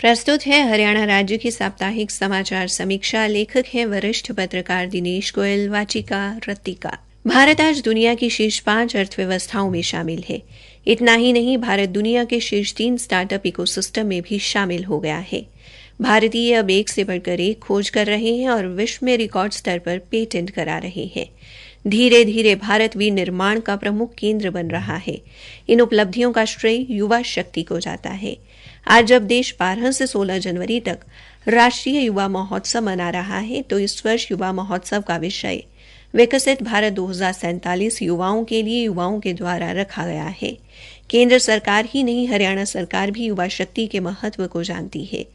प्रस्तुत है हरियाणा राज्य की साप्ताहिक समाचार समीक्षा। लेखक हैं वरिष्ठ पत्रकार दिनेश गोयल। वाचिका रत्तिका। भारत आज दुनिया की शीर्ष 5 अर्थव्यवस्थाओं में शामिल है। इतना ही नहीं, भारत दुनिया के शीर्ष 3 स्टार्टअप इकोसिस्टम में भी शामिल हो गया है। भारतीय अब एक से बढ़कर एक खोज कर रहे हैं और विश्व में रिकॉर्ड स्तर पर पेटेंट करा रहे हैं। धीरे धीरे भारत विनिर्माण का प्रमुख केंद्र बन रहा है। इन उपलब्धियों का श्रेय युवा शक्ति को जाता है। आज जब देश 12 से 16 जनवरी तक राष्ट्रीय युवा महोत्सव मना रहा है, तो इस वर्ष युवा महोत्सव का विषय विकसित भारत 2047 युवाओं के लिए युवाओं के द्वारा रखा गया है। केंद्र सरकार ही नहीं, हरियाणा सरकार भी युवा शक्ति के महत्व को जानती है।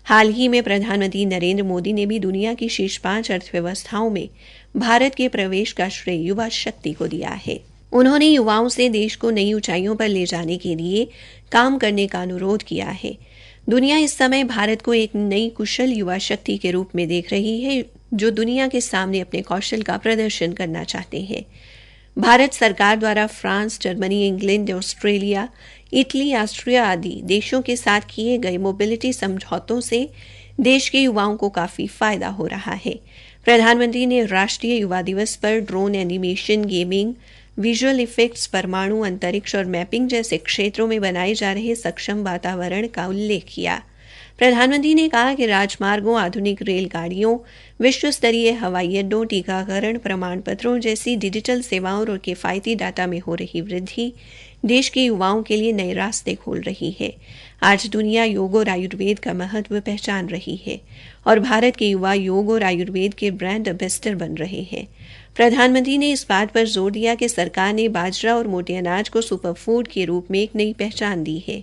हाल ही में प्रधानमंत्री नरेंद्र मोदी ने भी दुनिया की शीर्ष 5 अर्थव्यवस्थाओं में भारत के प्रवेश का श्रेय युवा शक्ति को दिया है। उन्होंने युवाओं से देश को नई ऊंचाइयों पर ले जाने के लिए काम करने का अनुरोध किया है। दुनिया इस समय भारत को एक नई कुशल युवा शक्ति के रूप में देख रही है, जो दुनिया के सामने अपने कौशल का प्रदर्शन करना चाहते हैं। भारत सरकार द्वारा France, Germany, England, Australia, Italy, Austria आदि देशों के साथ किए गए मोबिलिटी समझौतों से देश के युवाओं को काफी फायदा हो रहा है। प्रधानमंत्री ने राष्ट्रीय युवा दिवस पर drone, animation, gaming, visual effects, परमाणु, अंतरिक्ष और मैपिंग जैसे क्षेत्रों में बनाए जा रहे सक्षम वातावरण का उल्लेख किया। प्रधानमंत्री ने कहा कि राजमार्गों, आधुनिक रेलगाड़ियों, विश्व स्तरीय हवाई अड्डों, टीकाकरण प्रमाण पत्रों जैसी डिजिटल सेवाओं और किफायती डाटा में हो रही वृद्धि देश के युवाओं के लिए नए रास्ते खोल रही है। आज दुनिया योग और आयुर्वेद का महत्व पहचान रही है और भारत के युवा योग और आयुर्वेद के ब्रांड एम्बेसडर बन रहे हैं। प्रधानमंत्री ने इस बात पर जोर दिया कि सरकार ने बाजरा और मोटे अनाज को सुपर फूड के रूप में एक नई पहचान दी है,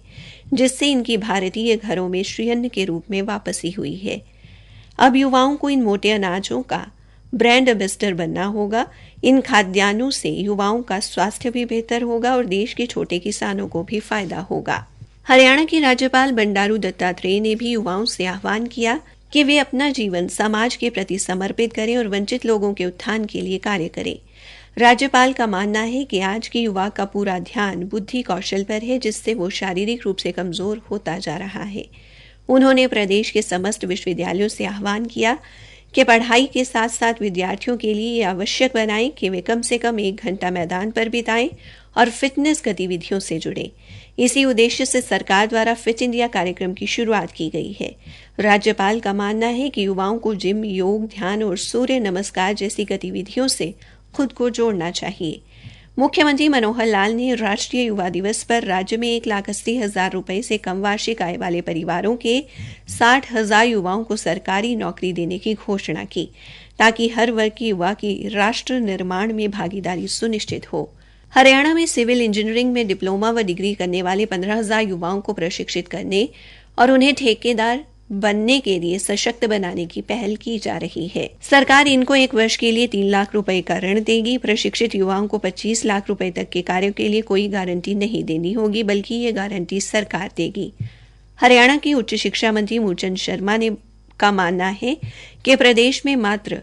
जिससे इनकी भारतीय घरों में श्रीअन्न के रूप में वापसी हुई है। अब युवाओं को इन मोटे अनाजों का ब्रांड एम्बेसडर बनना होगा। इन खाद्यान्नों से युवाओं का स्वास्थ्य भी बेहतर होगा और देश के छोटे किसानों को भी फायदा होगा। हरियाणा के राज्यपाल बंडारू दत्तात्रेय ने भी युवाओं से आह्वान किया कि वे अपना जीवन समाज के प्रति समर्पित करें और वंचित लोगों के उत्थान के लिए कार्य करें। राज्यपाल का मानना है कि आज के युवा का पूरा ध्यान बुद्धि कौशल पर है, जिससे वो शारीरिक रूप से कमजोर होता जा रहा है। उन्होंने प्रदेश के समस्त विश्वविद्यालयों से आह्वान किया कि पढ़ाई के साथ साथ विद्यार्थियों के लिए यह आवश्यक बनाएं कि वे कम से कम 1 घंटा मैदान पर बिताएं और फिटनेस गतिविधियों से जुड़े। इसी उद्देश्य से सरकार द्वारा फिट इंडिया कार्यक्रम की शुरुआत की गई है। राज्यपाल का मानना है कि युवाओं को जिम, योग, ध्यान और सूर्य नमस्कार जैसी गतिविधियों से खुद को जोड़ना चाहिए। मुख्यमंत्री मनोहर लाल ने राष्ट्रीय युवा दिवस पर राज्य में 1,80,000 रुपए से कम वार्षिक आय वाले परिवारों के 60,000 युवाओं को सरकारी नौकरी देने की घोषणा की, ताकि हर वर्ग के युवा की राष्ट्र निर्माण में भागीदारी सुनिश्चित हो। हरियाणा में सिविल इंजीनियरिंग में डिप्लोमा व डिग्री करने वाले 15,000 युवाओं को प्रशिक्षित करने और उन्हें ठेकेदार बनने के लिए सशक्त बनाने की पहल की जा रही है। सरकार इनको 1 वर्ष के लिए 3 लाख रुपए का ऋण देगी। प्रशिक्षित युवाओं को 25 लाख रुपए तक के कार्यों के लिए कोई गारंटी नहीं देनी होगी, बल्कि ये गारंटी सरकार देगी। हरियाणा के उच्च शिक्षा मंत्री मूलचंद शर्मा का मानना है कि प्रदेश में मात्र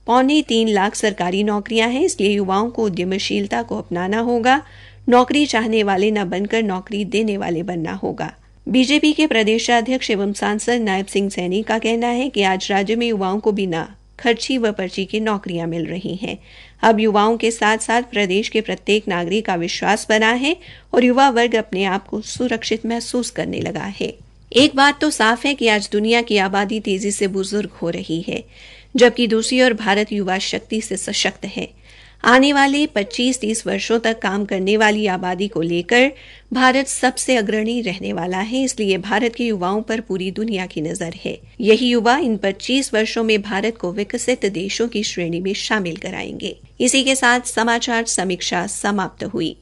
2.25 लाख सरकारी नौकरियां हैं, इसलिए युवाओं को उद्यमशीलता को अपनाना होगा। नौकरी चाहने वाले न बनकर नौकरी देने वाले बनना होगा। बीजेपी के प्रदेशाध्यक्ष एवं सांसद नायब सिंह सैनी का कहना है कि आज राज्य में युवाओं को बिना खर्ची व पर्ची की नौकरियां मिल रही हैं। अब युवाओं के साथ साथ प्रदेश के प्रत्येक नागरिक का विश्वास बना है और युवा वर्ग अपने आप को सुरक्षित महसूस करने लगा है। एक बात तो साफ है कि आज दुनिया की आबादी तेजी से बुजुर्ग हो रही है, जबकि दूसरी ओर भारत युवा शक्ति से सशक्त है। आने वाले 25-30 वर्षों तक काम करने वाली आबादी को लेकर भारत सबसे अग्रणी रहने वाला है, इसलिए भारत के युवाओं पर पूरी दुनिया की नजर है। यही युवा इन 25 वर्षों में भारत को विकसित देशों की श्रेणी में शामिल कराएंगे। इसी के साथ समाचार समीक्षा समाप्त हुई।